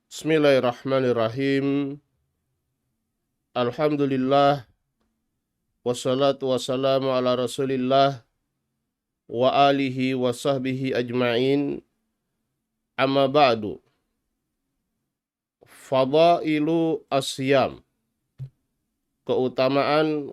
Bismillahirrahmanirrahim. Alhamdulillah wassalatu wassalamu ala Rasulillah wa alihi wa sahbihi ajma'in. Amma ba'du. Fadailu asyam. Keutamaan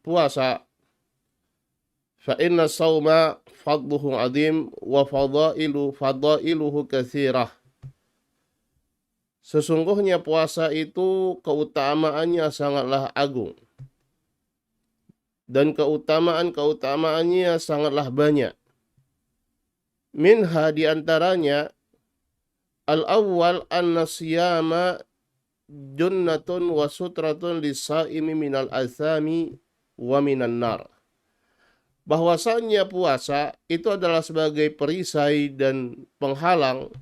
puasa. Fa inna sawma fadluhu azim wa fadailuhu katsirah. Sesungguhnya puasa itu keutamaannya sangatlah agung. Dan keutamaannya sangatlah banyak. Minha diantaranya al-awwal anna siyama junnatun wa sutratun lisaimi minal athami wa minan nar. Bahwasannya puasa itu adalah sebagai perisai dan penghalang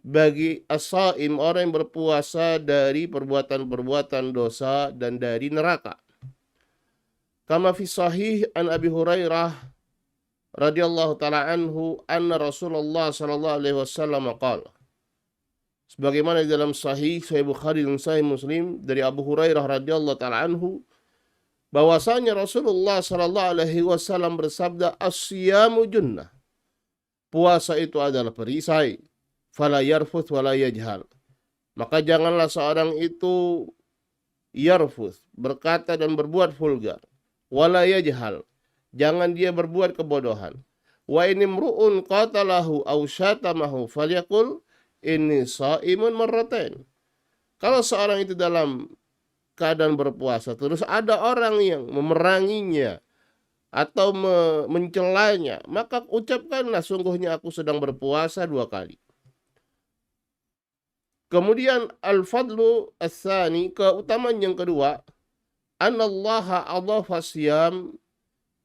bagi as-saim, orang yang berpuasa, dari perbuatan-perbuatan dosa dan dari neraka. Kama fi sahih an Abi Hurairah radhiyallahu taala anhu anna Rasulullah sallallahu alaihi wasallam qala. Sebagaimana di dalam Sahih Bukhari dan Sahih Muslim dari Abu Hurairah radhiyallahu taala anhu, bahwasanya Rasulullah sallallahu alaihi wasallam bersabda, as-siyamu junnah. Puasa itu adalah perisai. Fala yarfuth wala yajhal. Maka janganlah seorang itu yarfuth, berkata dan berbuat vulgar. Wala yajhal, jangan dia berbuat kebodohan. Wa inimru'un qatalahu aw syatamahu falyaqul inni shaimun marratain. Kalau seorang itu dalam keadaan berpuasa, terus ada orang yang memeranginya atau mencelanya, maka ucapkanlah, sungguhnya aku sedang berpuasa 2 kali. Kemudian al-fadlu as-sani, keutamaan yang kedua, anallaha adhafa siyam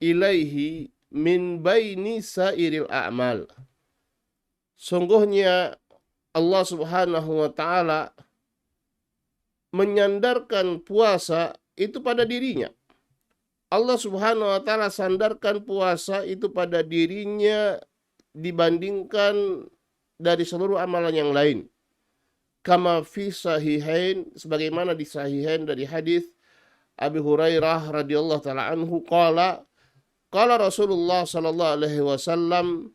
ilaihi min baini sairil a'mal. Sungguhnya Allah Subhanahu wa taala menyandarkan puasa itu pada dirinya. Allah Subhanahu wa taala sandarkan puasa itu pada dirinya dibandingkan dari seluruh amalan yang lain. Kama fi sahihain, sebagaimana di sahihain dari hadis Abi Hurairah radhiyallahu taala anhu qala Rasulullah sallallahu alaihi wasallam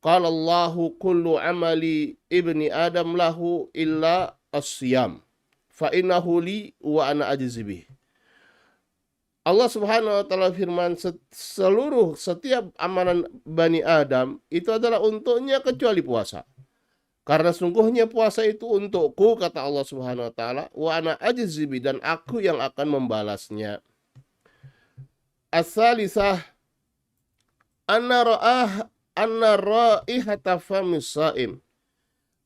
qala Allahu kullu amali ibni Adam lahu illa as-siyam fa innahu li wa ana ajzi bih. Allah Subhanahu wa taala firman, setiap amalan Bani Adam itu adalah untuknya kecuali puasa. Karena sungguhnya puasa itu untukku, kata Allah Subhanahu wa taala, wa ana ajzi bih, dan aku yang akan membalasnya. As-salisah anna raihata famis saim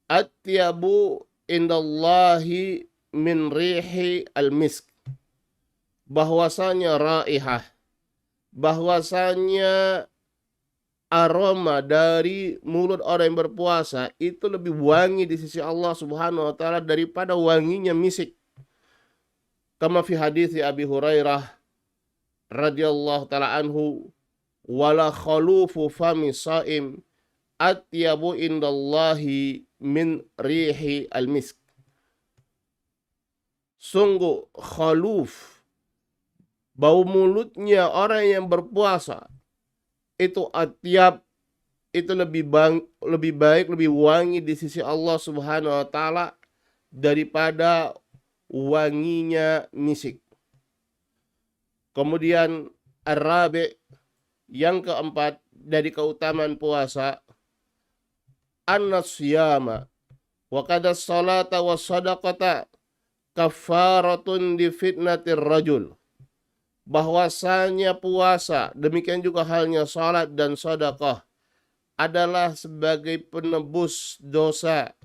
atyabu indallahi min rihi al-misk. Bahwasanya bahwasanya aroma dari mulut orang yang berpuasa itu lebih wangi di sisi Allah Subhanahu wa taala daripada wanginya misik. Kama fi hadis Abi Hurairah radhiyallahu taala anhu, wala khalufu fami saim atyabu indallahi min rihi al-misk. Sungguh khaluf, bau mulutnya orang yang berpuasa itu atyab, itu lebih baik, lebih wangi di sisi Allah Subhanahu wa taala daripada wanginya misik. Kemudian ar-rabi', yang keempat dari keutamaan puasa, an-siyama wa qada salata wa sadaqata kafaratun di fitnatir rajul. Bahwasanya puasa, demikian juga halnya salat dan sedekah, adalah sebagai penebus dosa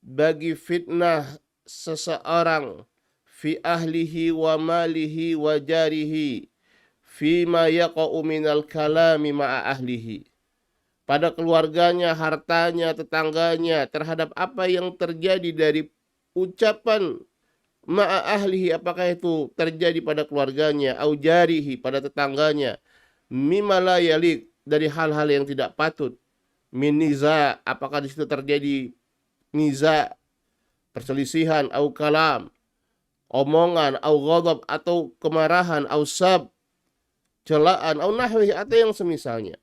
bagi fitnah seseorang fi ahlihi wa malihi wa jarihi fima yaqa'u minal kalami ma'a ahlihi, pada keluarganya, hartanya, tetangganya, terhadap apa yang terjadi dari ucapan ma'a ahlihi, apakah itu terjadi pada keluarganya, au jarihi, pada tetangganya, mimma la yalik, dari hal-hal yang tidak patut, min niza, apakah di situ terjadi niza, perselisihan, au kalam, omongan, au ghadab, atau kemarahan, au sab, celaan, au nahwi, atau yang semisalnya.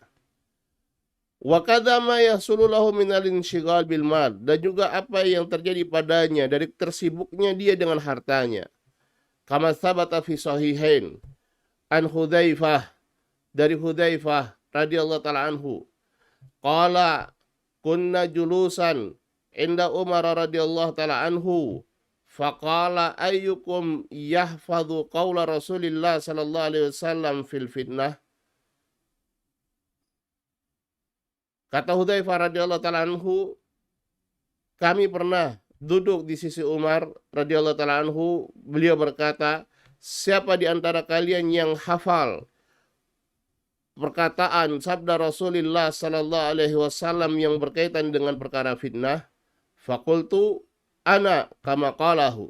Wa kadza ma yahsulu lahu minal insyighal bil mal, dan juga apa yang terjadi padanya dari tersibuknya dia dengan hartanya. Kama sabata fi sahihain an Hudzaifah, dari Hudzaifah radhiyallahu taala anhu, qala kunna julusan inda Umar radhiyallahu taala anhu faqala ayyukum yahfadhu qaula Rasulillah sallallahu alaihi wasallam fil fitnah. Kata Hudzaifah radhiyallahu taala anhu, kami pernah duduk di sisi Umar radhiyallahu taala anhu, beliau berkata, siapa di antara kalian yang hafal perkataan sabda Rasulullah sallallahu alaihi wasallam yang berkaitan dengan perkara fitnah? Faqultu ana kama qalahu.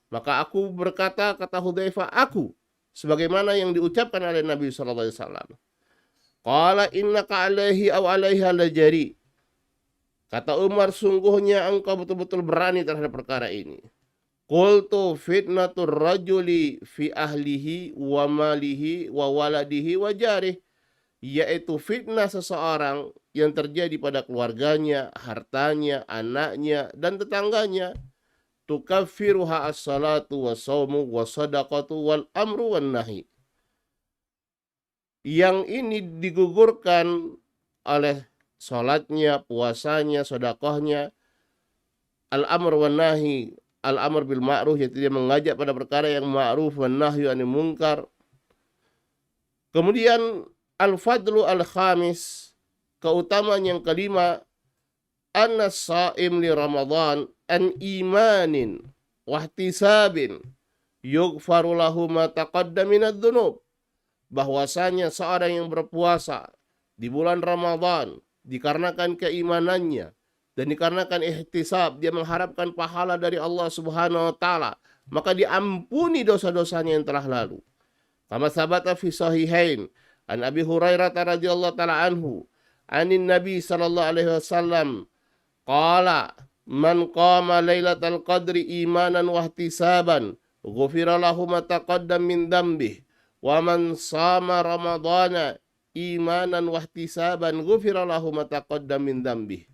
Maka aku berkata, kata Hudzaifah, aku sebagaimana yang diucapkan oleh Nabi sallallahu alaihi wasallam. Qala innaka alaihi aw alaiha lajari. Kata Umar, sungguhnya engkau betul-betul berani terhadap perkara ini. Qultu fitnatur rajuli fi ahlihi wa malihi wa waladihi wa jarih, yaitu fitnah seseorang yang terjadi pada keluarganya, hartanya, anaknya, dan tetangganya. Tukaffiruha as-salatu wa shaumu wa sadaqatu wal amru wan nahi. Yang ini digugurkan oleh salatnya, puasanya, sedekahnya, al-amr wan nahi, al-amr bil ma'ruf, yaitu dia mengajak pada perkara yang ma'ruf, wan nahyu anil munkar. Kemudian al-fadlu al-khamis, keutamaan yang kelima, anna shaim li Ramadan an imanin wahtisabin yughfaru lahu ma taqaddama minadz dzunub. Bahwasanya seorang yang berpuasa di bulan Ramadan dikarenakan keimanannya dan dikarenakan ihtisab, dia mengharapkan pahala dari Allah Subhanahu wa taala, maka diampuni dosa-dosanya yang telah lalu. Kama sabata fi sahihain an Abi Hurairah radhiyallahu taala anhu anin Nabi sallallahu alaihi wasallam qala man qama lailatal qadri imanan wa ihtisaban ghufira lahu ma taqaddam min dhanbihi wa man shama ramadhana imanan wa ihtisaban ghufira lahu ma taqaddam min dhanbihi.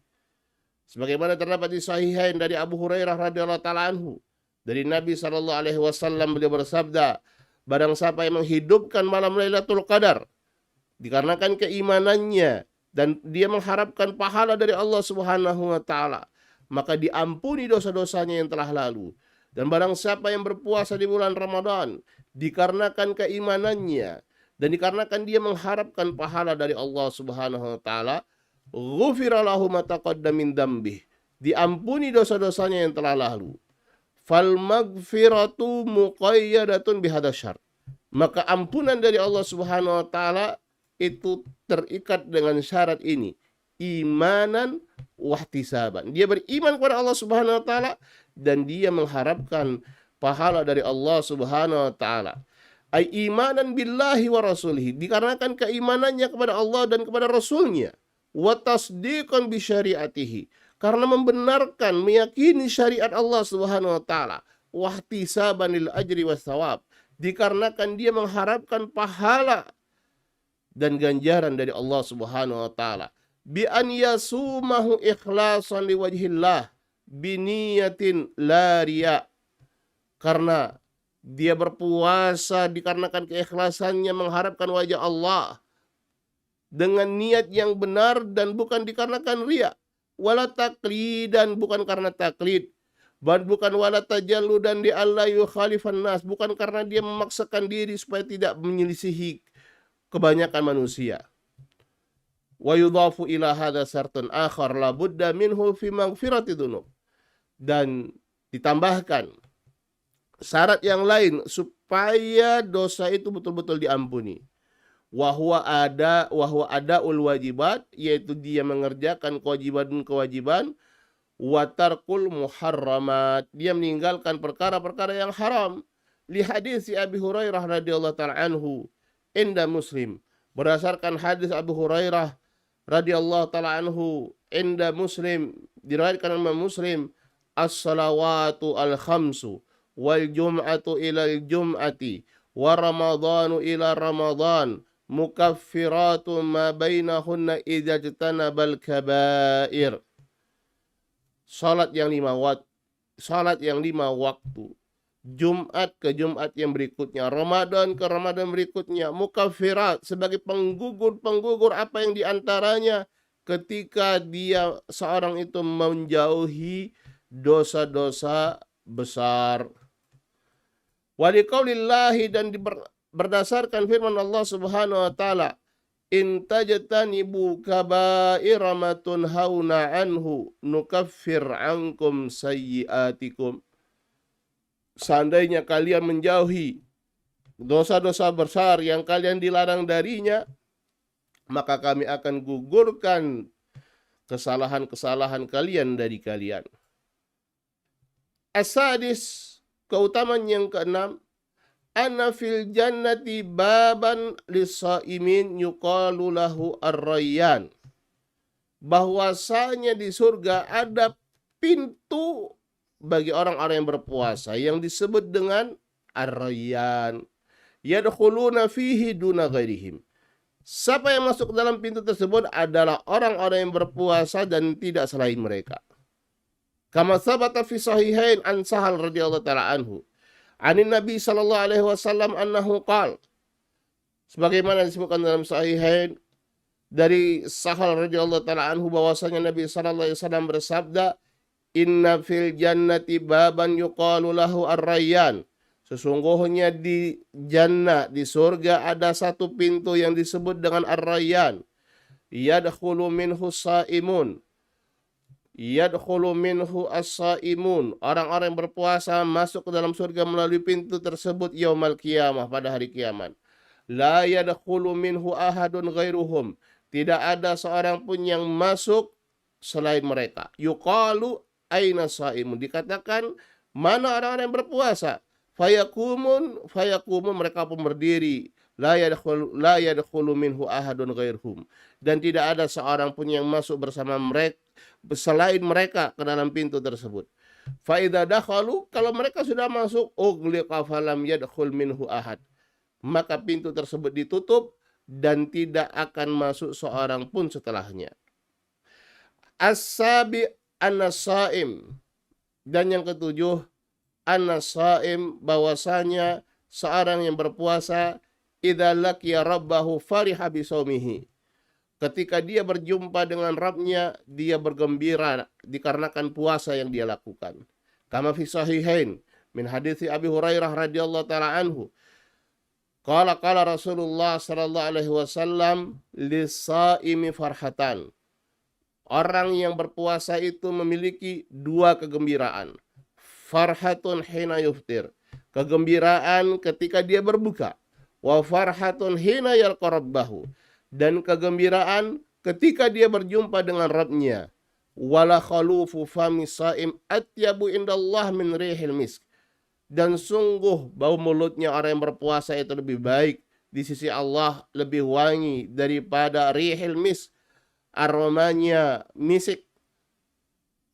Sebagaimana terdapat di sahihain dari Abu Hurairah radhiyallahu taala anhu, dari Nabi sallallahu alaihi wasallam, beliau bersabda, barang siapa yang menghidupkan malam Lailatul Qadar dikarenakan keimanannya dan dia mengharapkan pahala dari Allah Subhanahu wa taala, maka diampuni dosa-dosanya yang telah lalu. Dan barang siapa yang berpuasa di bulan Ramadan dikarenakan keimanannya dan dikarenakan dia mengharapkan pahala dari Allah Subhanahu wa taala, ghufira lahu ma taqaddama min dzambihi, diampuni dosa-dosanya yang telah lalu. Fal maghfiratu muqayyadatun bihadza syart, maka ampunan dari Allah Subhanahu wa taala itu terikat dengan syarat ini, imanan wahtisaban. Dia beriman kepada Allah Subhanahu wa taala dan dia mengharapkan pahala dari Allah Subhanahu wa taala. Ai imanan billahi wa rasulihi, dikarenakan keimanannya kepada Allah dan kepada Rasulnya. Wa tasdiqan bi syariatihi, karena membenarkan, meyakini syariat Allah Subhanahu wa taala. Wahtisaban lil ajri was thawab, dikarenakan dia mengharapkan pahala dan ganjaran dari Allah Subhanahu wa taala. Bi an yasumahu ikhlasan liwajhillah biniyatin la riya, karena dia berpuasa dikarenakan keikhlasannya mengharapkan wajah Allah dengan niat yang benar dan bukan dikarenakan riya. Wala taqlidan, bukan karena taklid. Bukan wala tajalludan di alla yukhalifan nas, bukan karena dia memaksakan diri supaya tidak menyelisihi kebanyakan manusia. Wa yudhafu ila hadza syartun akhar la budda minhu fi maghfirati dzunub, dan ditambahkan syarat yang lain supaya dosa itu betul-betul diampuni. Wa huwa adaul wajibat, yaitu dia mengerjakan kewajiban, wa tarkul muharramat, dia meninggalkan perkara-perkara yang haram. Li hadis Abi Hurairah radhiyallahu taala anhu inda Muslim, berdasarkan hadis Abu Hurairah radhiyallahu taala anhu inda Muslim, diriwayatkan oleh Muslim, as-salawatu al-khamsu wal jum'atu ilal jum'ati wa ramadhanu ila ramadhan mukaffiratun ma bainahunna idza jtanabal kabair. Salat yang 5 waktu, Jumat ke Jumat yang berikutnya, Ramadan ke Ramadan berikutnya, mukaffirat sebagai penggugur apa yang diantaranya ketika dia seorang itu menjauhi dosa-dosa besar. Waliqaulillahi, dan berdasarkan firman Allah Subhanahu wa taala, in tajtanibu kaba'ira ma tunhauna anhu nukaffir ankum sayyi'atikum. Seandainya kalian menjauhi dosa-dosa besar yang kalian dilarang darinya, maka kami akan gugurkan kesalahan-kesalahan kalian dari kalian. As-sadis, keutamaan yang keenam, anna fil jannati baban lis-shaimin yuqalu lahu ar-rayyan. Bahwasanya di surga ada pintu bagi orang-orang yang berpuasa yang disebut dengan ar-rayyan. Yadkhuluna fihi duna ghairihim. Siapa yang masuk dalam pintu tersebut adalah orang-orang yang berpuasa dan tidak selain mereka. Kama sabata fi sahihain an Sahal radhiyallahu ta'ala anhu. Anin Nabi sallallahu alaihi wasallam annahu qala. Sebagaimana disebutkan dalam sahihain dari Sahal radhiyallahu ta'ala anhu bahwasanya Nabi sallallahu alaihi wasallam bersabda, inna fil jannati baban yuqalu lahu ar-rayyan. Sesungguhnya di jannah, di surga ada satu pintu yang disebut dengan ar-rayyan. Yadkhulu minhu shaimun. Yadkhulu minhu as-shaimun. Orang-orang yang berpuasa masuk ke dalam surga melalui pintu tersebut yaumal qiyamah, pada hari kiamat. La yadkhulu minhu ahadun ghairuhum. Tidak ada seorang pun yang masuk selain mereka. Yuqalu aina shaimun. Dikatakan mana orang-orang yang berpuasa? Fayakumun mereka pun berdiri. La yadkhulu minhu ahadun ghairuhum. Dan tidak ada seorang pun yang masuk bersama mereka selain mereka ke dalam pintu tersebut. Fa idza dakhalu, kalau mereka sudah masuk, ughliqa falam yadkhul minhu ahad. Maka pintu tersebut ditutup dan tidak akan masuk seorang pun setelahnya. As-sabi an-nasaim. Dan yang ketujuh, an-nasaim, bahwasanya seorang yang berpuasa idza laqiya rabbahu fariha bisaumihi. Ketika dia berjumpa dengan Rabbnya, dia bergembira dikarenakan puasa yang dia lakukan. Kama fi sahihain min hadits Abi Hurairah radhiyallahu taala anhu. Qala Rasulullah sallallahu alaihi wasallam lis-shaimi farhatan. Orang yang berpuasa itu memiliki dua kegembiraan. Farhatun hina yuftir. Kegembiraan ketika dia berbuka. Wa farhatun hina yalqa rabbahu. Dan kegembiraan ketika dia berjumpa dengan Rabbnya. Wala khalufu fami saim atyabu indallah min rihil misk. Dan sungguh bau mulutnya orang yang berpuasa itu lebih baik di sisi Allah, lebih wangi daripada rihil misk, aromanya misik.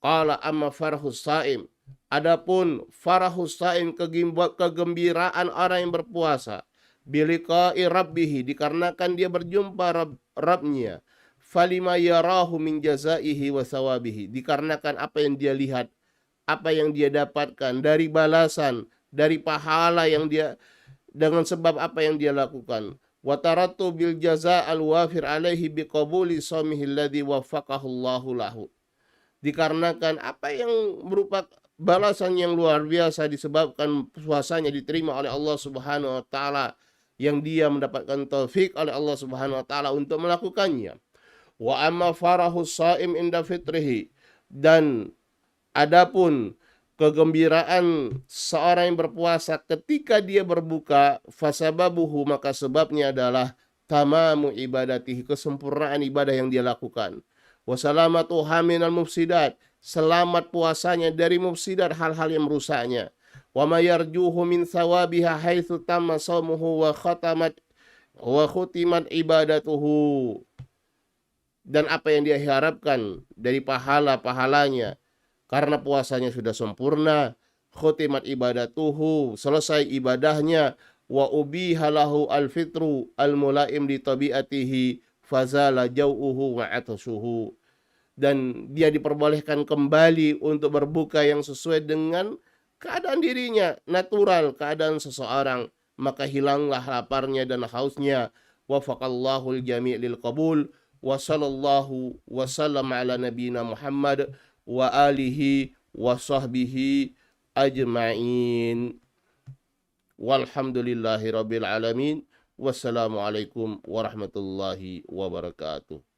Qala amma farhus saim. Adapun farahus saim, kegembiraan orang yang berpuasa, biliqa'i rabbihi, dikarenakan dia berjumpa Rabbnya. Falima yarahu min jazaihi wa thawabihi, dikarenakan apa yang dia lihat, apa yang dia dapatkan dari balasan, dari pahala yang dia, dengan sebab apa yang dia lakukan. Wa tarattu bil jazaa al wafir alaihi biqabuli shaumihi alladhi waffaqahu Allahu lahu. Dikarenakan apa yang berupa balasan yang luar biasa disebabkan puasanya diterima oleh Allah Subhanahu wa taala, yang dia mendapatkan taufik oleh Allah Subhanahu wa taala untuk melakukannya. Wa amma farahus shaim inda fitrihi, dan adapun kegembiraan seorang yang berpuasa ketika dia berbuka, fasababuhu, maka sebabnya adalah tamamu ibadatihi, kesempurnaan ibadah yang dia lakukan. Wa salamatu haminal mufsidat, selamat puasanya dari mufsidat, hal-hal yang merusaknya. Wa ma yarjuhu min thawabiha haitsu tamma shaumuhu wa khutimat ibadatuhu. Dan apa yang dia harapkan dari pahala-pahalanya karena puasanya sudah sempurna, khutimat ibadatuhu, selesai ibadahnya, wa ubihalahu al-fitru al-mulaim li tabiatihi fazala jau'uhu wa atasuhu, dan dia diperbolehkan kembali untuk berbuka yang sesuai dengan keadaan dirinya, natural keadaan seseorang, maka hilanglah laparnya dan hausnya. Wafaqallahu al-jami' lil qabul wa sallallahu wa sallam ala nabiyina Muhammad wa alihi wa sahbihi ajma'in. Walhamdulillahi rabbil alamin. Wassalamualaikum warahmatullahi wabarakatuh.